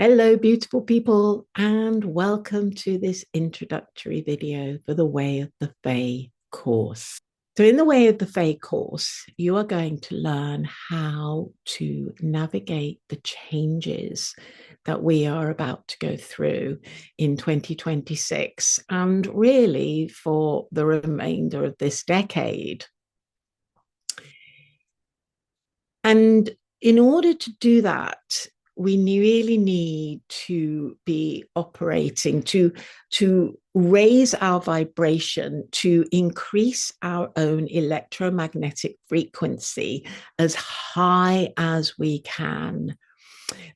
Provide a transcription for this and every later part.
Hello, beautiful people, and welcome to this introductory video for the Way of the Fae course. So in the Way of the Fae course, you are going to learn how to navigate the changes that we are about to go through in 2026 and really for the remainder of this decade. And in order to do that, we really need to be operating to raise our vibration, to increase our own electromagnetic frequency as high as we can.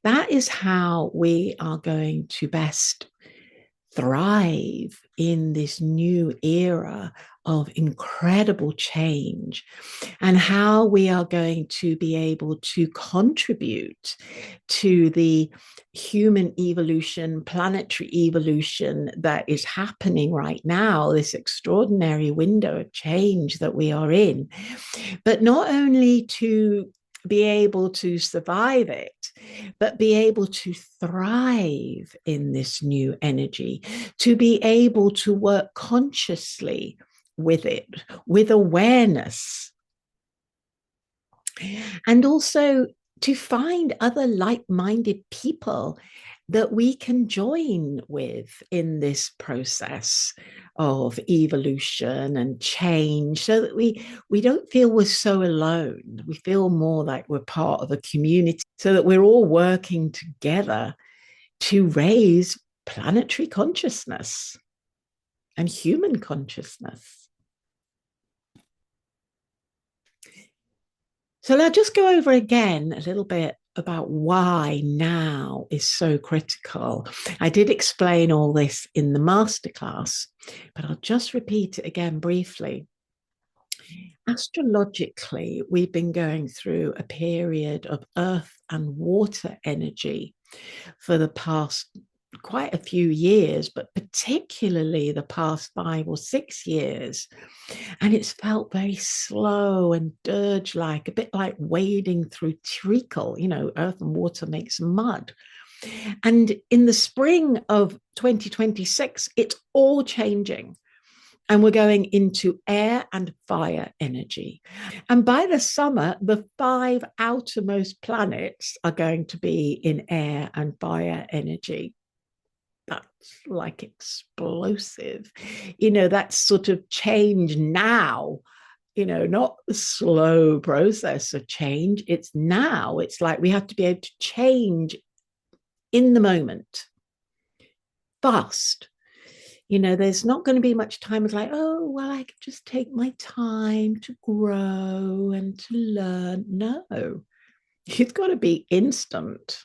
That is how we are going to best thrive in this new era of incredible change, and how we are going to be able to contribute to the human evolution, planetary evolution that is happening right now, this extraordinary window of change that we are in. But not only to be able to survive it, but be able to thrive in this new energy, to be able to work consciously with it, with awareness, and also to find other like-minded people that we can join with in this process of evolution and change, so that we don't feel we're so alone. We feel more like we're part of a community, so that we're all working together to raise planetary consciousness and human consciousness. So now just go over again a little bit about why now is so critical. I did explain all this in the masterclass, but I'll just repeat it again briefly. Astrologically, we've been going through a period of earth and water energy for the past quite a few years, but particularly the past 5 or 6 years. And it's felt very slow and dirge-like, a bit like wading through treacle. Earth and water makes mud. And in the spring of 2026, it's all changing. And we're going into air and fire energy. And by the summer, the 5 outermost planets are going to be in air and fire energy. That's like explosive. That's sort of change now, not the slow process of change. It's now. It's like we have to be able to change in the moment, fast. There's not going to be much time. It's like, oh, well, I can just take my time to grow and to learn. No, it's got to be instant.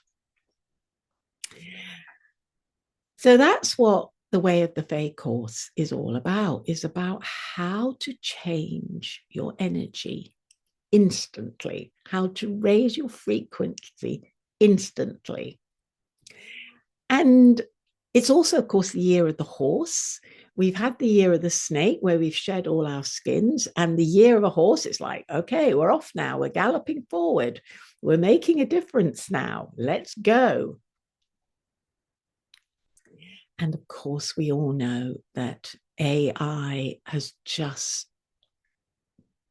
So that's what the Way of the Fae course is all about, is about how to change your energy instantly, how to raise your frequency instantly. And it's also, of course, the year of the horse. We've had the year of the snake where we've shed all our skins, and the year of a horse, it's like, okay, we're off now. We're galloping forward. We're making a difference now. Let's go. And of course, we all know that AI has just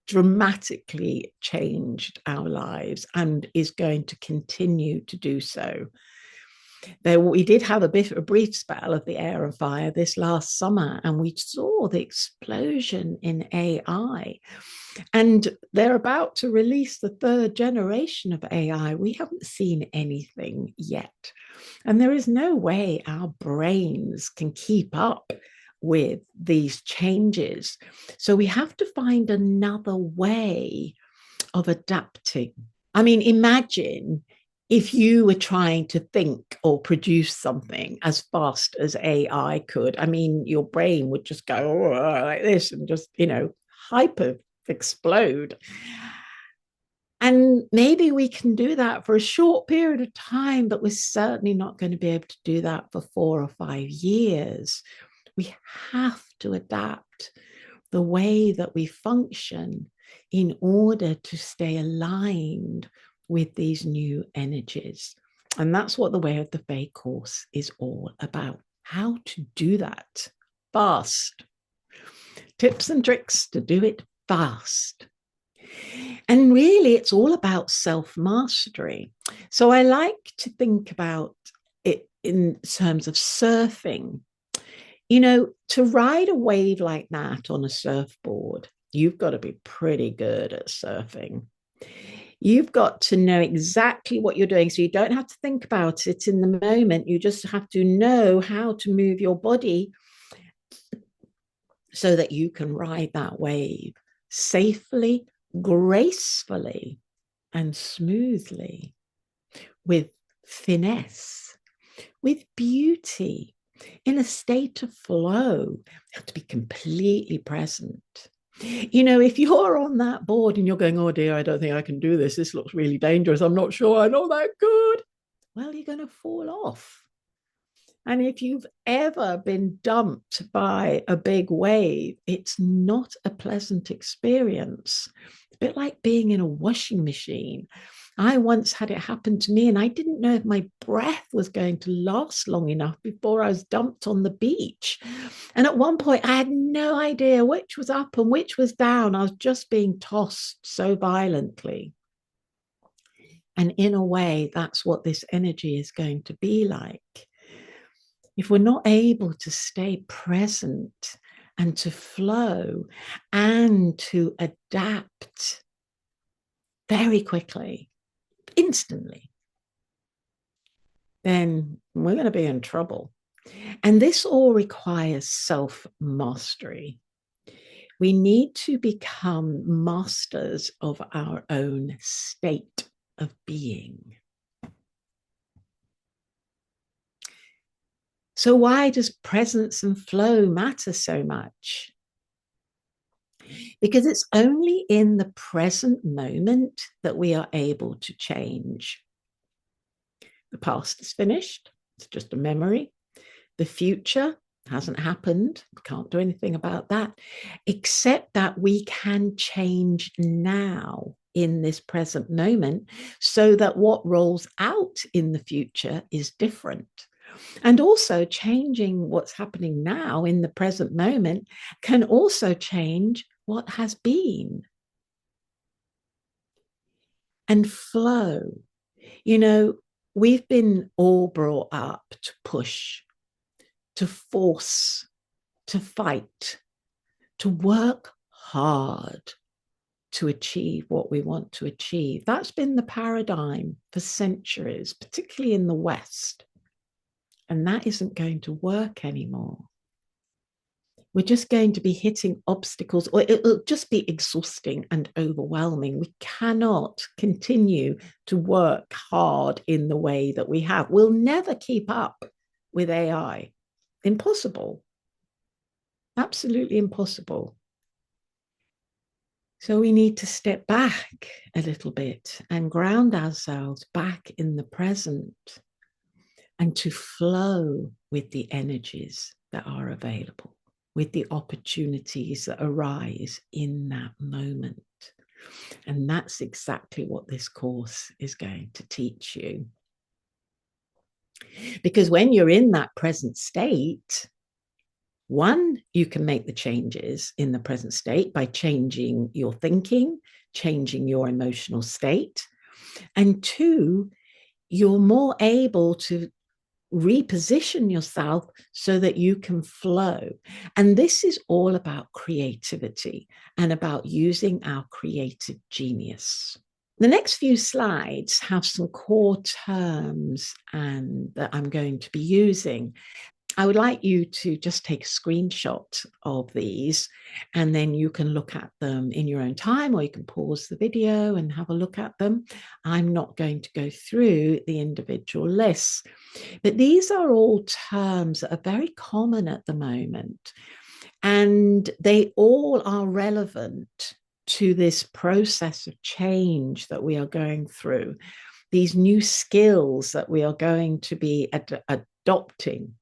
dramatically changed our lives and is going to continue to do so. We did have a brief spell of the air and fire this last summer, and we saw the explosion in AI. And they're about to release the 3rd generation of AI. We haven't seen anything yet. And there is no way our brains can keep up with these changes. So we have to find another way of adapting. I mean, imagine if you were trying to think or produce something as fast as AI could. I mean, your brain would just go like this and just, hyper explode. And maybe we can do that for a short period of time, but we're certainly not going to be able to do that for 4 or 5 years. We have to adapt the way that we function in order to stay aligned with these new energies. And that's what the Way of the Fae course is all about. How to do that fast. Tips and tricks to do it fast. And really, it's all about self-mastery. So I like to think about it in terms of surfing. You know, to ride a wave like that on a surfboard, you've got to be pretty good at surfing. You've got to know exactly what you're doing. So you don't have to think about it in the moment. You just have to know how to move your body so that you can ride that wave safely, gracefully, and smoothly, with finesse, with beauty, in a state of flow. You have to be completely present. You know, if you're on that board and you're going, oh dear, I don't think I can do this. This looks really dangerous. I'm not sure I'm not that good. Well, you're going to fall off. And if you've ever been dumped by a big wave, it's not a pleasant experience. It's a bit like being in a washing machine. I once had it happen to me, and I didn't know if my breath was going to last long enough before I was dumped on the beach. And at one point, I had no idea which was up and which was down. I was just being tossed so violently. And in a way, that's what this energy is going to be like. If we're not able to stay present and to flow and to adapt very quickly, instantly, then we're going to be in trouble. And this all requires self-mastery. We need to become masters of our own state of being. So why does presence and flow matter so much? Because it's only in the present moment that we are able to change. The past is finished. It's just a memory. The future hasn't happened. We can't do anything about that, except that we can change now in this present moment so that what rolls out in the future is different. And also, changing what's happening now in the present moment can also change what has been. And flow. You know, we've been all brought up to push, to force, to fight, to work hard to achieve what we want to achieve. That's been the paradigm for centuries, particularly in the West. And that isn't going to work anymore. We're just going to be hitting obstacles, or it'll just be exhausting and overwhelming. We cannot continue to work hard in the way that we have. We'll never keep up with AI. Impossible. Absolutely impossible. So we need to step back a little bit and ground ourselves back in the present and to flow with the energies that are available, with the opportunities that arise in that moment. And that's exactly what this course is going to teach you. Because when you're in that present state, one, you can make the changes in the present state by changing your thinking, changing your emotional state. And two, you're more able to reposition yourself so that you can flow. And this is all about creativity and about using our creative genius. The next few slides have some core terms and that I'm going to be using. I would like you to just take a screenshot of these, and then you can look at them in your own time, or you can pause the video and have a look at them. I'm not going to go through the individual lists, but these are all terms that are very common at the moment, and they all are relevant to this process of change that we are going through, these new skills that we are going to be adopting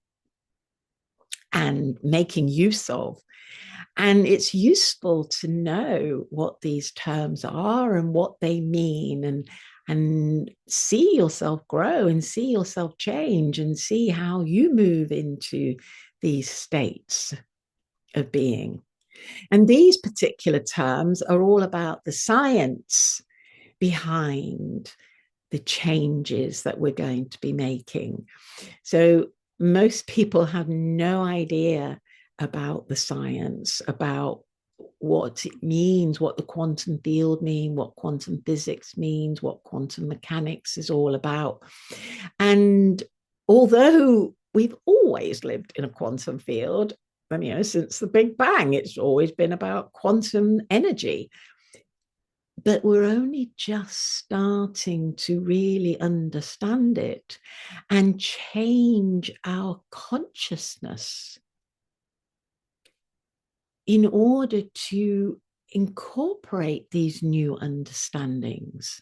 and making use of. And it's useful to know what these terms are and what they mean and and see yourself grow and see yourself change and see how you move into these states of being. And these particular terms are all about the science behind the changes that we're going to be making. So most people have no idea about the science, about what it means, what the quantum field means, what quantum physics means, what quantum mechanics is all about. And although we've always lived in a quantum field, and since the Big Bang, it's always been about quantum energy. But we're only just starting to really understand it and change our consciousness in order to incorporate these new understandings,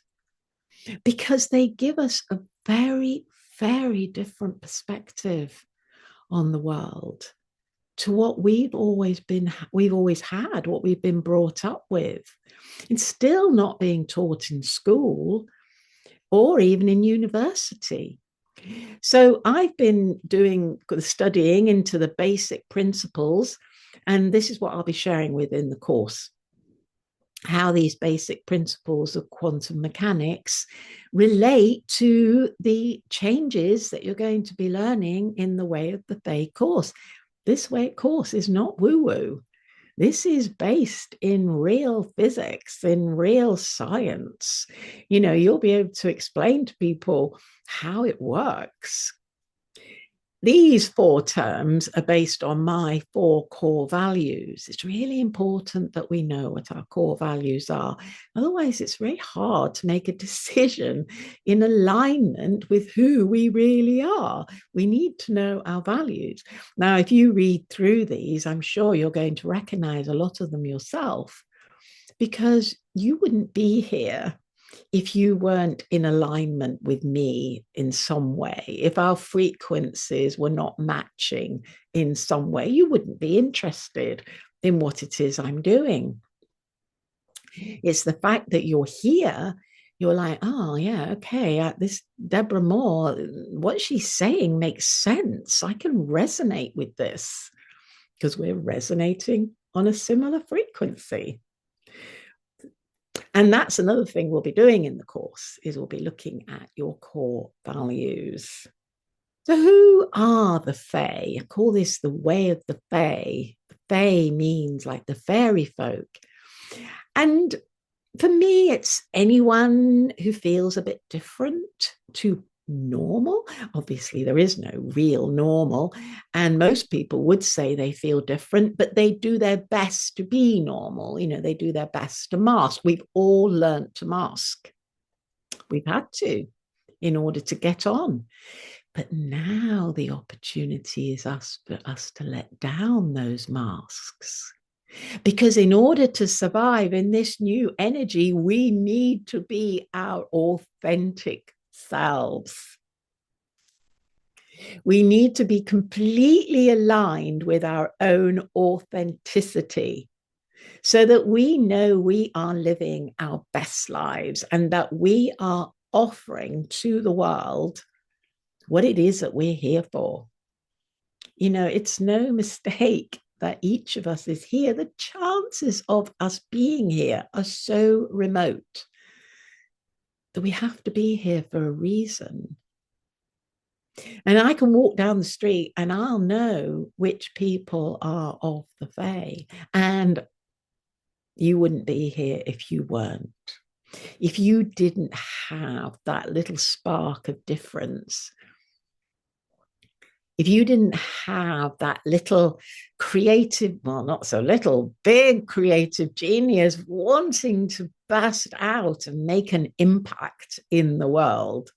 because they give us a very, very different perspective on the world to what we've always had, what we've been brought up with. It's still not being taught in school or even in university. So I've been studying into the basic principles, and this is what I'll be sharing within the course: how these basic principles of quantum mechanics relate to the changes that you're going to be learning in the Way of the Fae course. This Way course is not woo-woo. This is based in real physics, in real science. You'll be able to explain to people how it works. These 4 terms are based on my 4 core values. It's really important that we know what our core values are. Otherwise, it's very hard to make a decision in alignment with who we really are. We need to know our values. Now, if you read through these, I'm sure you're going to recognize a lot of them yourself, because you wouldn't be here if you weren't in alignment with me in some way. If our frequencies were not matching in some way, you wouldn't be interested in what it is I'm doing. It's the fact that you're here, you're like, oh yeah, okay, this Deborah Moore, what she's saying makes sense. I can resonate with this, because we're resonating on a similar frequency. And that's another thing we'll be doing in the course, is we'll be looking at your core values. So who are the Fae? I call this the Way of the Fae. The Fae means like the fairy folk. And for me, it's anyone who feels a bit different to normal. Obviously, there is no real normal, and most people would say they feel different, but they do their best to be normal. They do their best to mask. We've all learned to mask. We've had to, in order to get on. But now the opportunity is for us to let down those masks. Because in order to survive in this new energy, we need to be our authentic selves. We need to be completely aligned with our own authenticity, so that we know we are living our best lives and that we are offering to the world what it is that we're here for. It's no mistake that each of us is here. The chances of us being here are so remote that we have to be here for a reason. And I can walk down the street and I'll know which people are of the Fae. And you wouldn't be here if you weren't. If you didn't have that little spark of difference, if you didn't have that little creative, well, not so little, big creative genius wanting to burst out and make an impact in the world.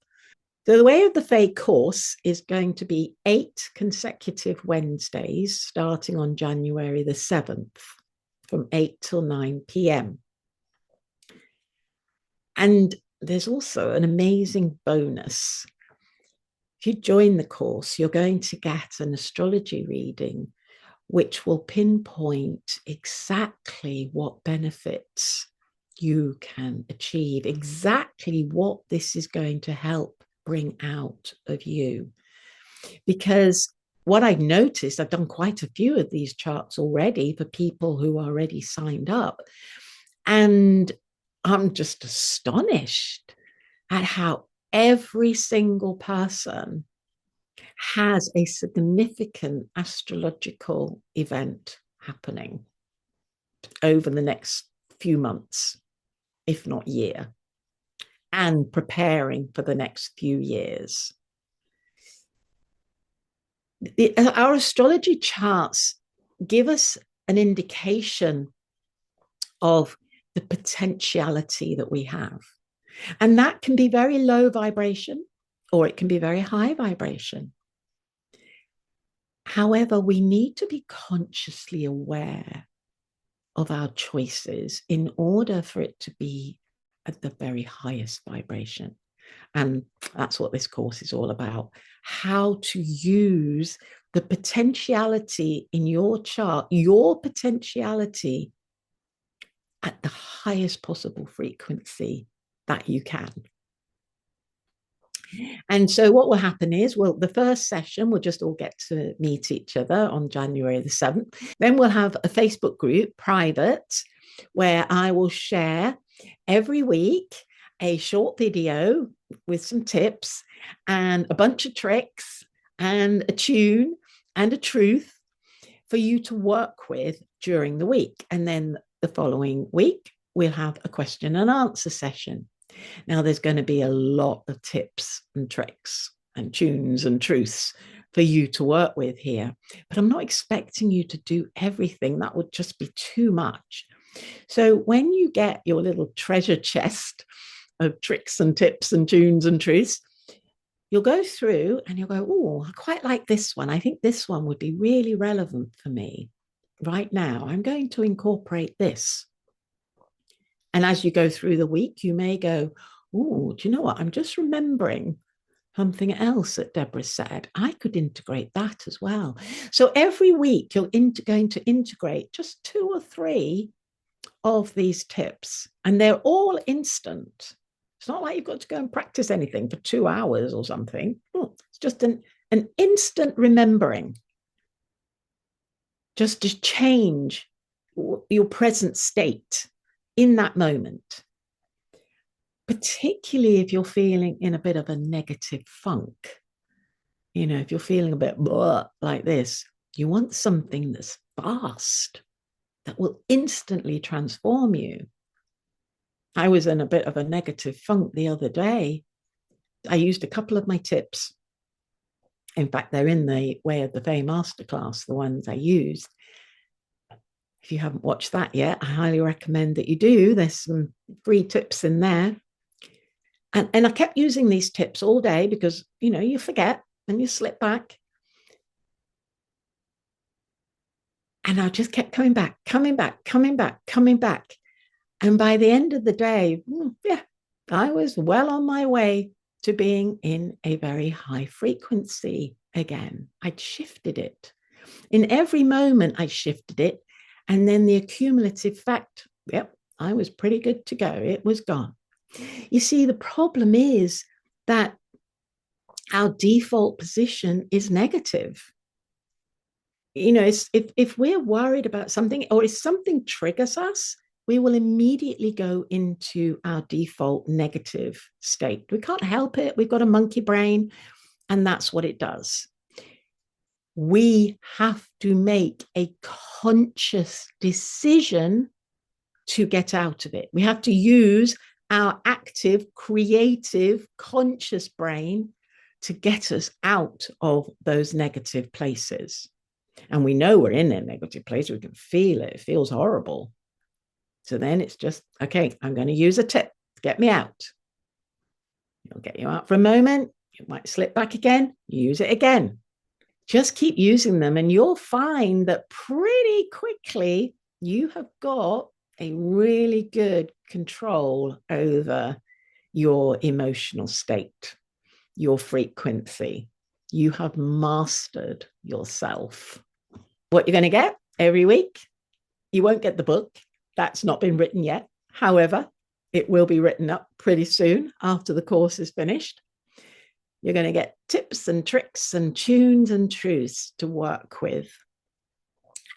So the Way of the Fae course is going to be 8 consecutive Wednesdays, starting on January the 7th, from 8 till 9 p.m. And there's also an amazing bonus. If you join the course, you're going to get an astrology reading, which will pinpoint exactly what benefits you can achieve, exactly what this is going to help bring out of you. Because what I've noticed, I've done quite a few of these charts already for people who are already signed up. And I'm just astonished at how every single person has a significant astrological event happening over the next few months, if not year, and preparing for the next few years. Our astrology charts give us an indication of the potentiality that we have. And that can be very low vibration or it can be very high vibration. However, we need to be consciously aware of our choices in order for it to be at the very highest vibration. And that's what this course is all about. How to use the potentiality in your chart, your potentiality at the highest possible frequency that you can. And so what will happen is, well, the first session, we'll just all get to meet each other on January the 7th. Then we'll have a Facebook group, private, where I will share every week a short video with some tips and a bunch of tricks and a tune and a truth for you to work with during the week. And then the following week, we'll have a question and answer session. Now, there's going to be a lot of tips and tricks and tunes and truths for you to work with here, but I'm not expecting you to do everything. That would just be too much. So when you get your little treasure chest of tricks and tips and tunes and truths, you'll go through and you'll go, oh, I quite like this one. I think this one would be really relevant for me right now. I'm going to incorporate this. And as you go through the week, you may go, oh, do you know what? I'm just remembering something else that Deborah said. I could integrate that as well. So every week, you're going to integrate just 2 or 3 of these tips, and they're all instant. It's not like you've got to go and practice anything for 2 hours or something. It's just an instant remembering, just to change your present state in that moment, particularly if you're feeling in a bit of a negative funk. You know, if you're feeling a bit like this, you want something that's fast, that will instantly transform you. I was in a bit of a negative funk the other day. I used a couple of my tips. In fact, they're in the Way of the Fae Masterclass, the ones I used. If you haven't watched that yet, I highly recommend that you do. There's some free tips in there. And I kept using these tips all day because, you know, you forget and you slip back. And I just kept coming back. And by the end of the day, yeah, I was well on my way to being in a very high frequency again. I'd shifted it. In every moment, I shifted it. And then the accumulative fact, yep, I was pretty good to go. It was gone. You see, the problem is that our default position is negative. You know, if we're worried about something or if something triggers us, we will immediately go into our default negative state. We can't help it. We've got a monkey brain, and that's what it does. We have to make a conscious decision to get out of it. We have to use our active, creative, conscious brain to get us out of those negative places. And we know we're in a negative place. We can feel it. It feels horrible. So then it's just, okay, I'm going to use a tip to get me out. It'll get you out for a moment. You might slip back again. Use it again. Just keep using them and you'll find that pretty quickly you have got a really good control over your emotional state, your frequency. You have mastered yourself. What you're going to get every week, you won't get the book. That's not been written yet. However, it will be written up pretty soon after the course is finished. You're going to get tips and tricks and tunes and truths to work with,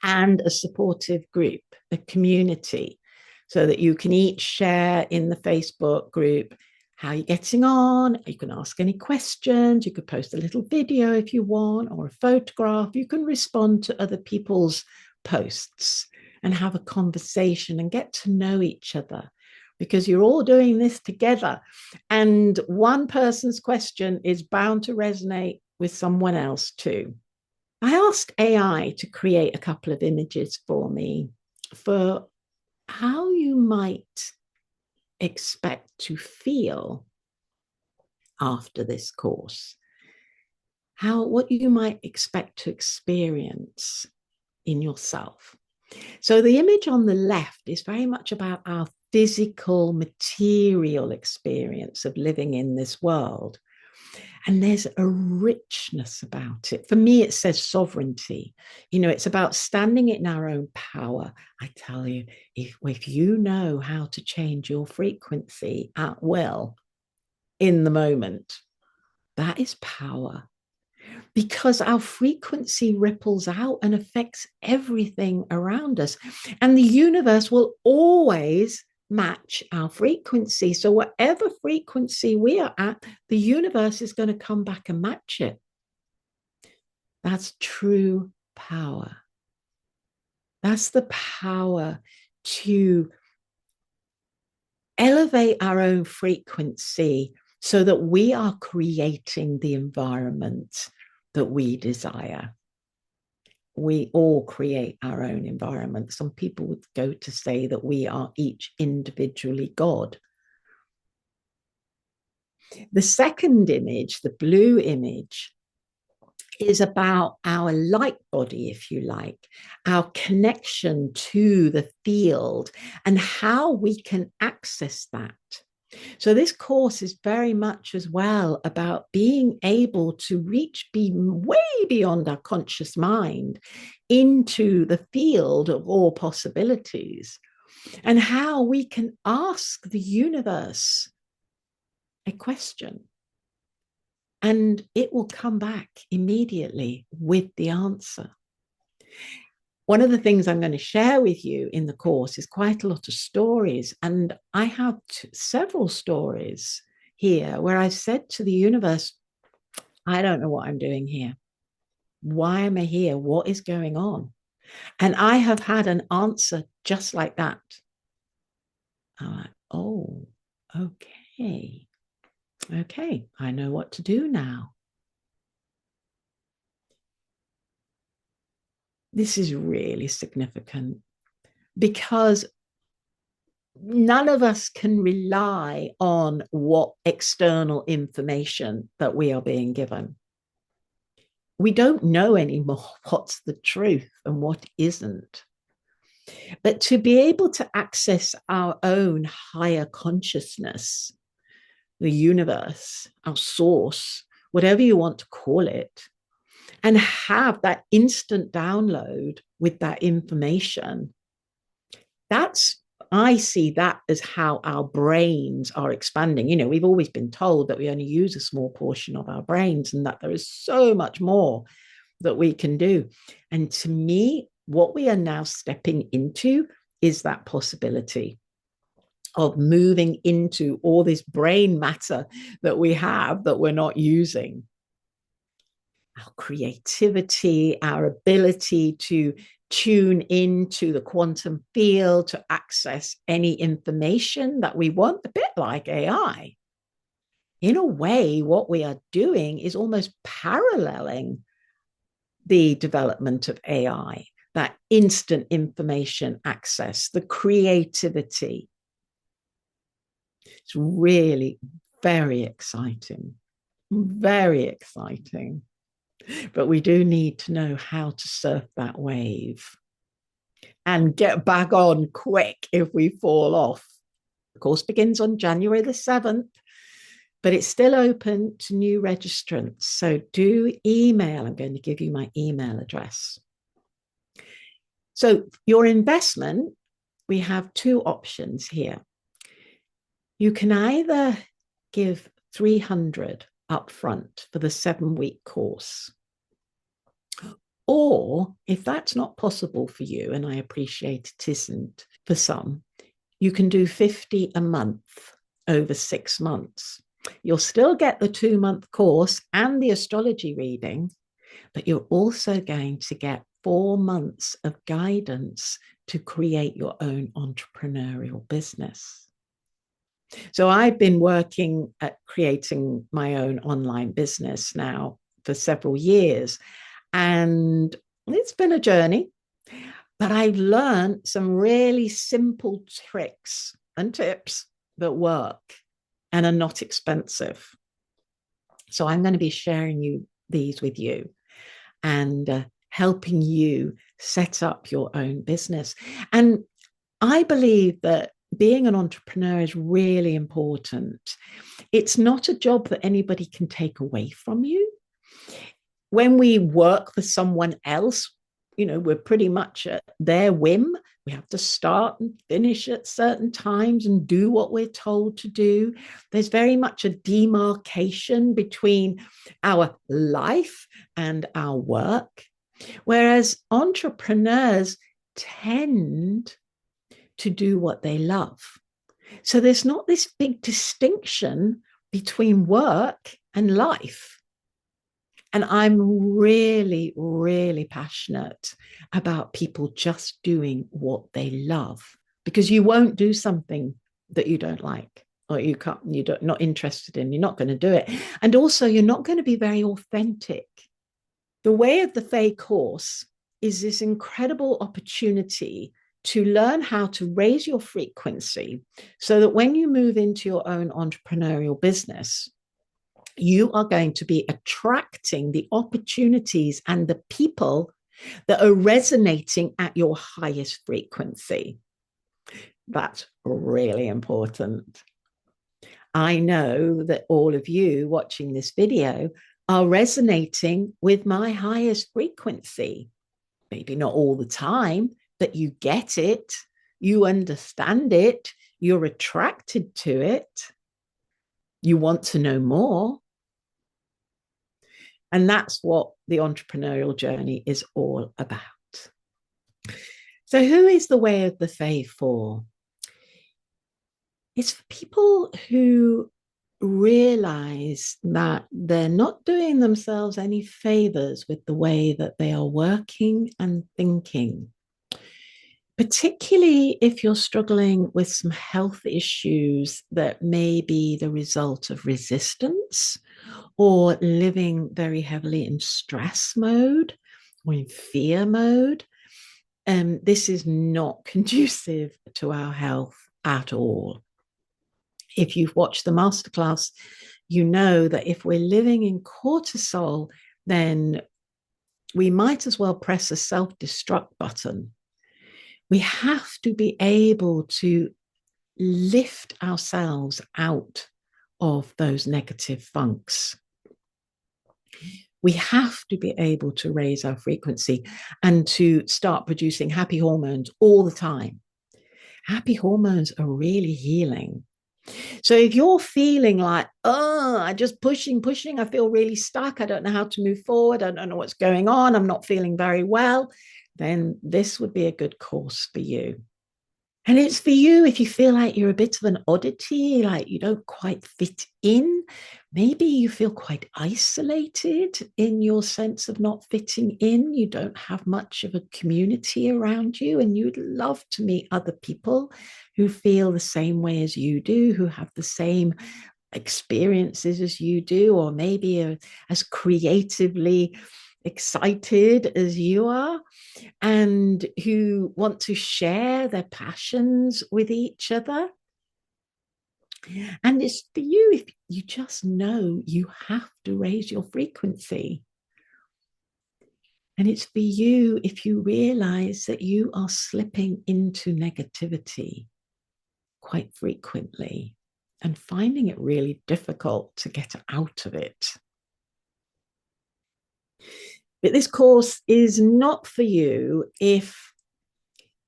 and a supportive group, a community, so that you can each share in the Facebook group how you're getting on. You can ask any questions. You could post a little video if you want, or a photograph. You can respond to other people's posts and have a conversation and get to know each other, because you're all doing this together. And one person's question is bound to resonate with someone else too. I asked AI to create a couple of images for me for how you might expect to feel after this course, what you might expect to experience in yourself. So the image on the left is very much about our physical, material experience of living in this world. And there's a richness about it. For me, it says sovereignty. It's about standing in our own power. I tell you, if you know how to change your frequency at will in the moment, that is power. Because our frequency ripples out and affects everything around us. And the universe will always match our frequency. So whatever frequency we are at, the universe is going to come back and match it. That's true power. That's the power to elevate our own frequency so that we are creating the environment that we desire. We all create our own environment. Some people would go to say that we are each individually God. The second image, the blue image, is about our light body, if you like, our connection to the field and how we can access that. So this course is very much as well about being able to be way beyond our conscious mind into the field of all possibilities, and how we can ask the universe a question and it will come back immediately with the answer. One of the things I'm going to share with you in the course is quite a lot of stories. And I have several stories here where I've said to the universe, I don't know what I'm doing here. Why am I here? What is going on? And I have had an answer just like that. I'm like, oh, okay. Okay, I know what to do now. This is really significant because none of us can rely on what external information that we are being given. We don't know anymore what's the truth and what isn't. But to be able to access our own higher consciousness, the universe, our source, whatever you want to call it, and have that instant download with that information, I see that as how our brains are expanding. We've always been told that we only use a small portion of our brains and that there is so much more that we can do. And to me, what we are now stepping into is that possibility of moving into all this brain matter that we have that we're not using. Our creativity, our ability to tune into the quantum field to access any information that we want, a bit like AI. In a way, what we are doing is almost paralleling the development of AI, that instant information access, the creativity. It's really very exciting, very exciting. But we do need to know how to surf that wave and get back on quick if we fall off. The course begins on January the 7th, but it's still open to new registrants. So do email. I'm going to give you my email address. So your investment, we have two options here. You can either give 300 upfront for the 7-week course, or if that's not possible for you, and I appreciate it isn't for some, you can do 50 a month over 6 months. You'll still get the 2-month course and the astrology reading, but you're also going to get 4 months of guidance to create your own entrepreneurial business. So I've been working at creating my own online business now for several years, and it's been a journey, but I've learned some really simple tricks and tips that work and are not expensive. So I'm going to be sharing these with you and helping you set up your own business. And I believe that being an entrepreneur is really important. It's not a job that anybody can take away from you. When we work for someone else, we're pretty much at their whim. We have to start and finish at certain times and do what we're told to do. There's very much a demarcation between our life and our work, whereas entrepreneurs tend to do what they love. So there's not this big distinction between work and life. And I'm really, really passionate about people just doing what they love, because you won't do something that you don't like, or you're not interested in. You're not going to do it. And also, you're not going to be very authentic. The Way of the Fae course is this incredible opportunity to learn how to raise your frequency so that when you move into your own entrepreneurial business, you are going to be attracting the opportunities and the people that are resonating at your highest frequency. That's really important. I know that all of you watching this video are resonating with my highest frequency. Maybe not all the time, but you get it, you understand it, you're attracted to it, you want to know more. And that's what the entrepreneurial journey is all about. So, who is the Way of the Fae for? It's for people who realize that they're not doing themselves any favors with the way that they are working and thinking. Particularly if you're struggling with some health issues that may be the result of resistance, or living very heavily in stress mode or in fear mode. This is not conducive to our health at all. If you've watched the masterclass, you know that if we're living in cortisol, then we might as well press a self-destruct button. We have to be able to lift ourselves out of those negative funks. We have to be able to raise our frequency and to start producing happy hormones all the time. Happy hormones are really healing. So if you're feeling like, I'm just pushing, I feel really stuck, I don't know how to move forward, I don't know what's going on, I'm not feeling very well, then this would be a good course for you. And it's for you if you feel like you're a bit of an oddity, like you don't quite fit in. Maybe you feel quite isolated in your sense of not fitting in. You don't have much of a community around you, and you'd love to meet other people who feel the same way as you do, who have the same experiences as you do, or maybe as creatively excited as you are, and who want to share their passions with each other. And it's for you if you just know you have to raise your frequency. And it's for you if you realize that you are slipping into negativity quite frequently and finding it really difficult to get out of it. But this course is not for you if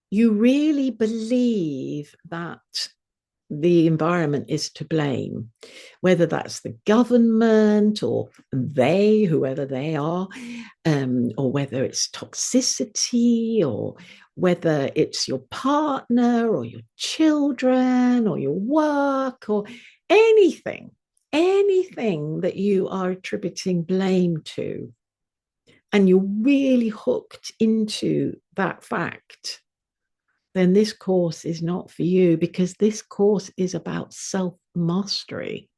you really believe that the environment is to blame, whether that's the government or they, whoever they are, or whether it's toxicity, or whether it's your partner or your children or your work or anything, anything that you are attributing blame to. And you're really hooked into that fact, then this course is not for you, because this course is about self mastery.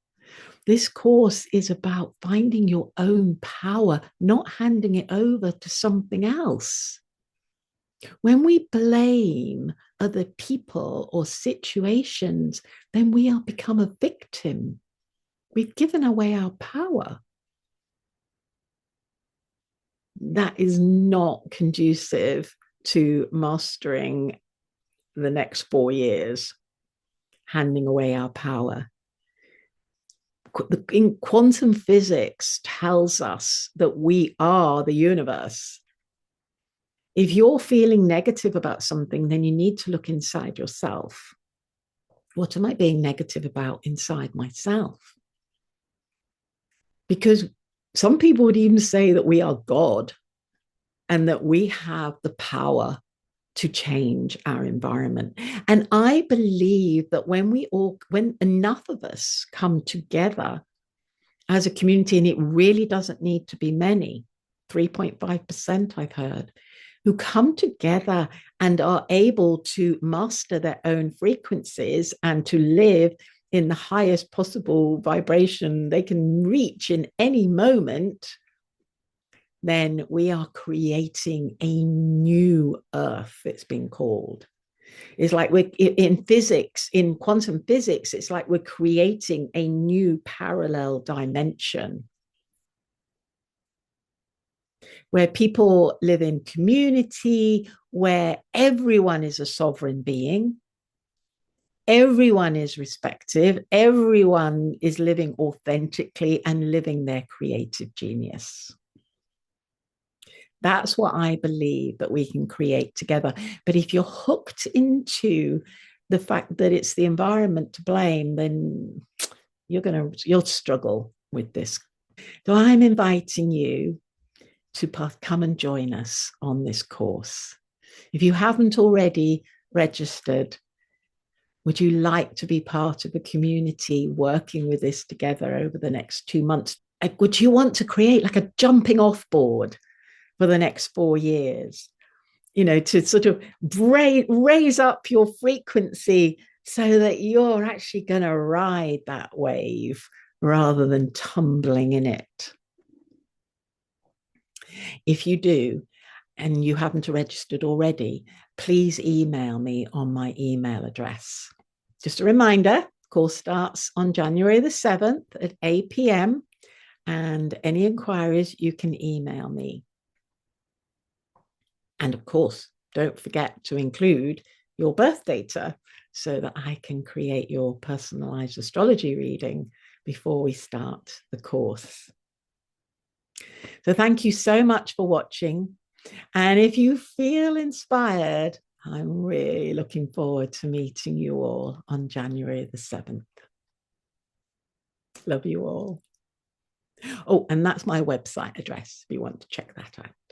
This course is about finding your own power, not handing it over to something else. When we blame other people or situations, then we are become a victim. We've given away our power. That is not conducive to mastering the next 4 years, handing away our power. In quantum physics tells us that we are the universe. If you're feeling negative about something, then you need to look inside yourself. What am I being negative about inside myself? Because some people would even say that we are God and that we have the power to change our environment. And I believe that when enough of us come together as a community, and it really doesn't need to be many, 3.5%, I've heard, who come together and are able to master their own frequencies and to live in the highest possible vibration they can reach in any moment, then we are creating a new earth, it's been called. It's like we're in physics, in quantum physics, it's like we're creating a new parallel dimension where people live in community, where everyone is a sovereign being, everyone is respected, everyone is living authentically and living their creative genius. That's what I believe that we can create together. But if you're hooked into the fact that it's the environment to blame, then you'll struggle with this. So I'm inviting you to come and join us on this course. If you haven't already registered, would you like to be part of a community working with this together over the next 2 months? Would you want to create like a jumping off board for the next 4 years, to sort of raise up your frequency so that you're actually going to ride that wave rather than tumbling in it? If you do, and you haven't registered already, please email me on my email address. Just a reminder, course starts on January the 7th at 8 p.m. And any inquiries, you can email me. And of course, don't forget to include your birth data so that I can create your personalized astrology reading before we start the course. So thank you so much for watching. And if you feel inspired, I'm really looking forward to meeting you all on January the 7th. Love you all. Oh, and that's my website address if you want to check that out.